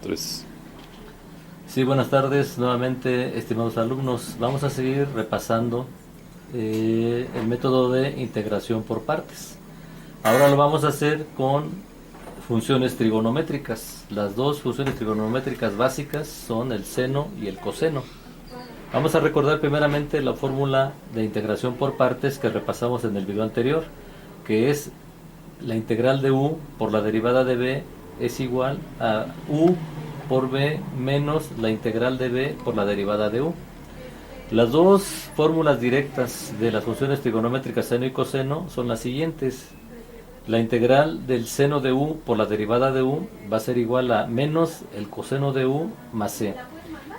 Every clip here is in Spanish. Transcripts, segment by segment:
Tres. Sí, buenas tardes nuevamente, estimados alumnos. Vamos a seguir repasando el método de integración por partes. Ahora lo vamos a hacer con funciones trigonométricas. Las dos funciones trigonométricas básicas son el seno y el coseno. Vamos a recordar primeramente la fórmula de integración por partes que repasamos en el video anterior, que es la integral de u por la derivada de b es igual a u por b menos la integral de b por la derivada de u. Las dos fórmulas directas de las funciones trigonométricas seno y coseno son las siguientes. La integral del seno de u por la derivada de u va a ser igual a menos el coseno de u más c.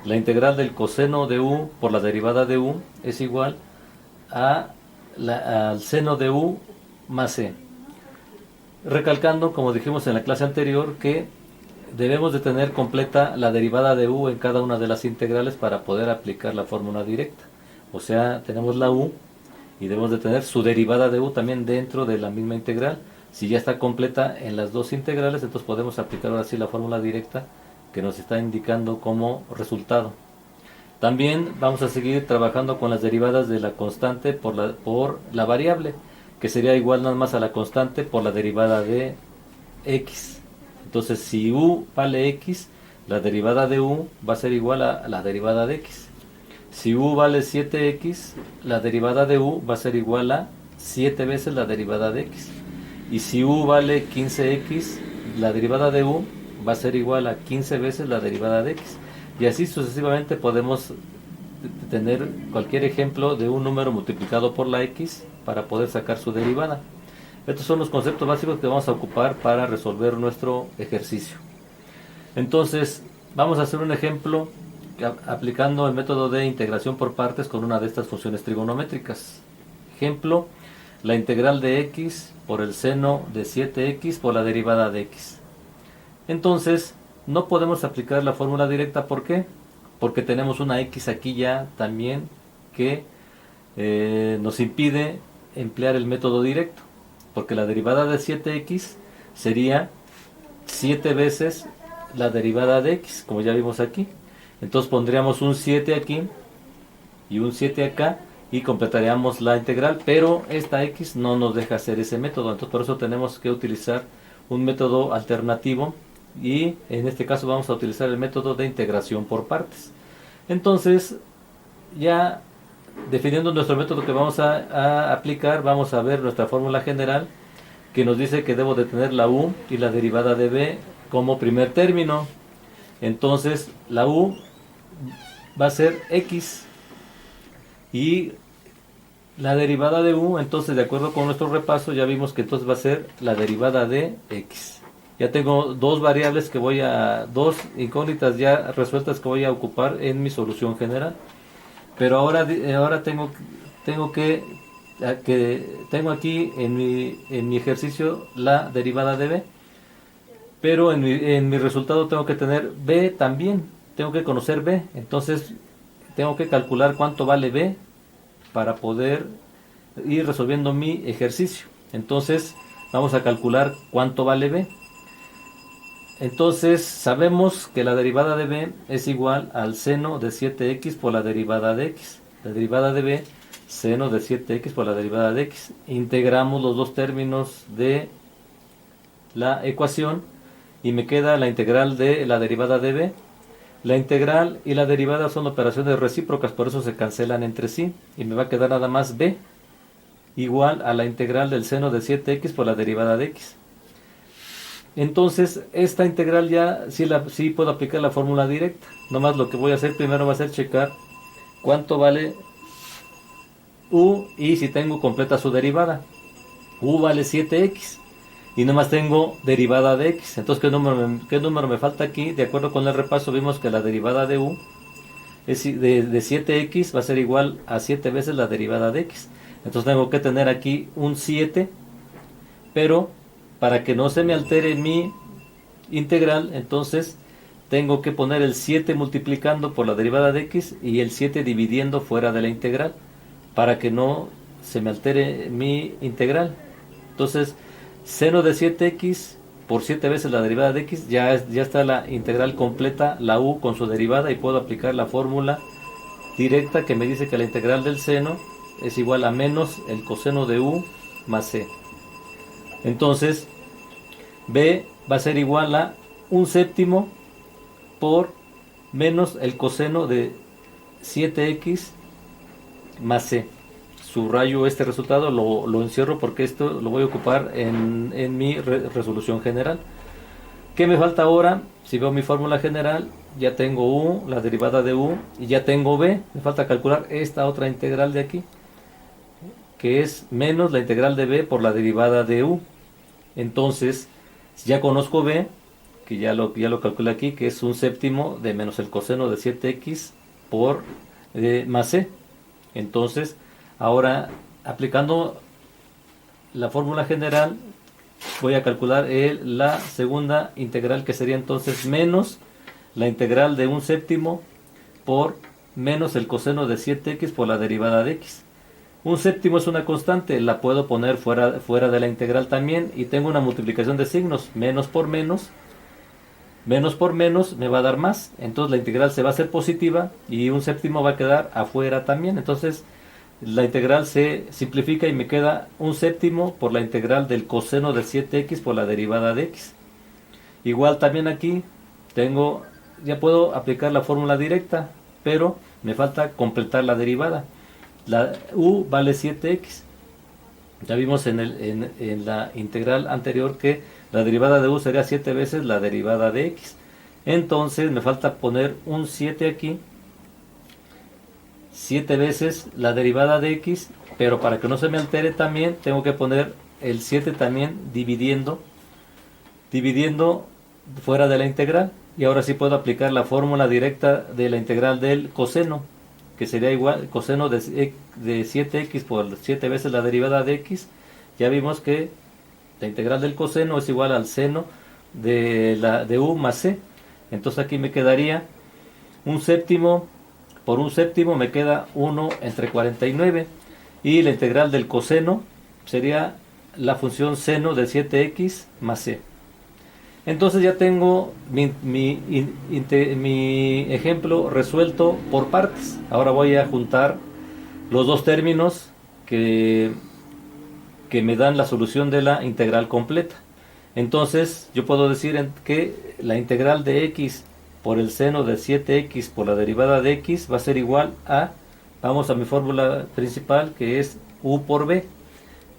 La integral del coseno de u por la derivada de u es igual al seno de u más c. Recalcando, como dijimos en la clase anterior, que debemos de tener completa la derivada de u en cada una de las integrales para poder aplicar la fórmula directa. O sea, tenemos la u y debemos de tener su derivada de u también dentro de la misma integral. Si ya está completa en las dos integrales, entonces podemos aplicar ahora sí la fórmula directa que nos está indicando como resultado. También vamos a seguir trabajando con las derivadas de la constante por la variable, que sería igual nada más a la constante por la derivada de x. Entonces, si u vale x, la derivada de u va a ser igual a la derivada de x. Si u vale 7x, la derivada de u va a ser igual a 7 veces la derivada de x. Y si u vale 15x, la derivada de u va a ser igual a 15 veces la derivada de x. Y así sucesivamente podemos tener cualquier ejemplo de un número multiplicado por la x para poder sacar su derivada. Estos son los conceptos básicos que vamos a ocupar para resolver nuestro ejercicio. Entonces, vamos a hacer un ejemplo aplicando el método de integración por partes con una de estas funciones trigonométricas. Ejemplo, la integral de x por el seno de 7x por la derivada de x. Entonces, no podemos aplicar la fórmula directa. ¿Por qué? Porque tenemos una x aquí ya también que nos impide emplear el método directo. Porque la derivada de 7x sería 7 veces la derivada de x, como ya vimos aquí. Entonces pondríamos un 7 aquí y un 7 acá y completaríamos la integral, pero esta x no nos deja hacer ese método. Entonces por eso tenemos que utilizar un método alternativo y en este caso vamos a utilizar el método de integración por partes. Entonces, ya definiendo nuestro método que vamos a aplicar, vamos a ver nuestra fórmula general que nos dice que debo de tener la u y la derivada de b como primer término. Entonces la u va a ser x y la derivada de u, entonces de acuerdo con nuestro repaso ya vimos que entonces va a ser la derivada de x. Ya tengo dos incógnitas ya resueltas que voy a ocupar en mi solución general. Pero ahora tengo aquí en mi ejercicio la derivada de b, pero en mi resultado tengo que tener b también, tengo que conocer b, entonces tengo que calcular cuánto vale b para poder ir resolviendo mi ejercicio. Entonces vamos a calcular cuánto vale b. Entonces sabemos que la derivada de b es igual al seno de 7x por la derivada de x. La derivada de b, seno de 7x por la derivada de x. Integramos los dos términos de la ecuación y me queda la integral de la derivada de b. La integral y la derivada son operaciones recíprocas, por eso se cancelan entre sí y me va a quedar nada más b igual a la integral del seno de 7x por la derivada de x. Entonces, esta integral ya sí puedo aplicar la fórmula directa. Nomás lo que voy a hacer primero va a ser checar cuánto vale u y si tengo completa su derivada. U vale 7x y nomás tengo derivada de x. Entonces, ¿qué número me falta aquí? De acuerdo con el repaso, vimos que la derivada de u de 7x va a ser igual a 7 veces la derivada de x. Entonces, tengo que tener aquí un 7, pero para que no se me altere mi integral, entonces tengo que poner el 7 multiplicando por la derivada de x y el 7 dividiendo fuera de la integral para que no se me altere mi integral. Entonces, seno de 7x por 7 veces la derivada de x, ya está la integral completa, la u con su derivada, y puedo aplicar la fórmula directa que me dice que la integral del seno es igual a menos el coseno de u más c. Entonces b va a ser igual a un séptimo por menos el coseno de 7x más c. Subrayo este resultado, lo encierro porque esto lo voy a ocupar en mi resolución general. ¿Qué me falta ahora? Si veo mi fórmula general, ya tengo u, la derivada de u, y ya tengo b. Me falta calcular esta otra integral de aquí, que es menos la integral de b por la derivada de u. Entonces, si ya conozco b, que ya lo calculé aquí, que es un séptimo de menos el coseno de 7x por más c. Entonces, ahora, aplicando la fórmula general, voy a calcular la segunda integral, que sería entonces menos la integral de un séptimo por menos el coseno de 7x por la derivada de x. Un séptimo es una constante, la puedo poner fuera de la integral también, y tengo una multiplicación de signos, menos por menos me va a dar más, entonces la integral se va a hacer positiva y un séptimo va a quedar afuera también. Entonces la integral se simplifica y me queda un séptimo por la integral del coseno de 7x por la derivada de x. Igual también aquí ya puedo aplicar la fórmula directa, pero me falta completar la derivada. La u vale 7x. Ya vimos en la integral anterior que la derivada de u sería 7 veces la derivada de x. Entonces me falta poner un 7 aquí, 7 veces la derivada de x, pero para que no se me altere también tengo que poner el 7 también dividiendo fuera de la integral. Y ahora sí puedo aplicar la fórmula directa de la integral del coseno, que sería igual coseno de 7x por 7 veces la derivada de x. Ya vimos que la integral del coseno es igual al seno de u más c. Entonces aquí me quedaría un séptimo por un séptimo, me queda 1 entre 49, y la integral del coseno sería la función seno de 7x más c. Entonces ya tengo mi ejemplo resuelto por partes. Ahora voy a juntar los dos términos que me dan la solución de la integral completa. Entonces yo puedo decir que la integral de x por el seno de 7x por la derivada de x va a ser igual a, vamos a mi fórmula principal, que es u por b.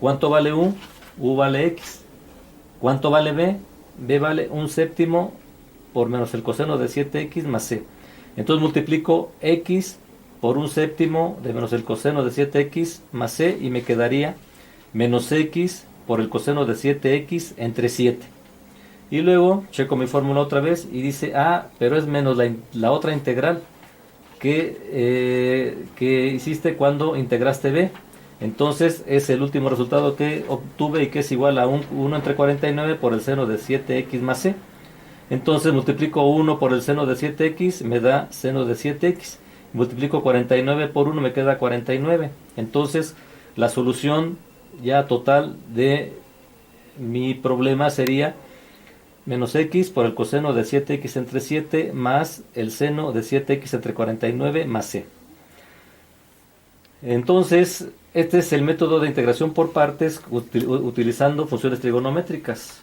¿Cuánto vale u? U vale x. ¿Cuánto vale b? B vale un séptimo por menos el coseno de 7x más c. Entonces multiplico x por un séptimo de menos el coseno de 7x más c, y me quedaría menos x por el coseno de 7x entre 7. Y luego checo mi fórmula otra vez y dice, pero es menos la otra integral que hiciste cuando integraste b. Entonces es el último resultado que obtuve, y que es igual a 1 entre 49 por el seno de 7x más c. Entonces multiplico 1 por el seno de 7x, me da seno de 7x. Multiplico 49 por 1, me queda 49. Entonces la solución ya total de mi problema sería menos x por el coseno de 7x entre 7 más el seno de 7x entre 49 más c. Entonces, este es el método de integración por partes utilizando funciones trigonométricas.